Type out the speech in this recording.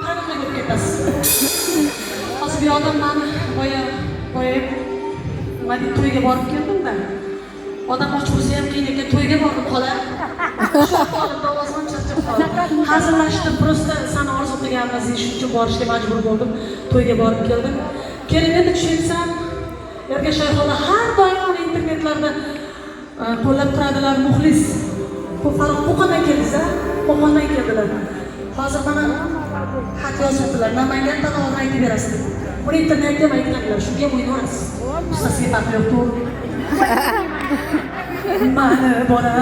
Qanaqa bo'lib ketasiz? Hozir bir odam meni boya mana to'yga borib keldim-da. Odam och bo'lsa ham qiyin ekan, to'yga borib qolar. Shoqolib ovozim charchab qoldi. Hazillashdim, prosta seni orzu qilganimiz shuning uchun borishga majbur bo'ldim. To'yga borib keldim. Keling endi tushunsam, Ergashay xola har doim internetlarda qo'llab turadilar, muxlis. Qo'qondan keldilar, Qo'qondan keldilar. Hozir mana xat yozibdilar, Namangandan olib aytib berasiz. Buni internetda ham aytganlar, shunga o'ynaverasiz. Ustasiga farqi yo'q, to'g'ri. Mani bola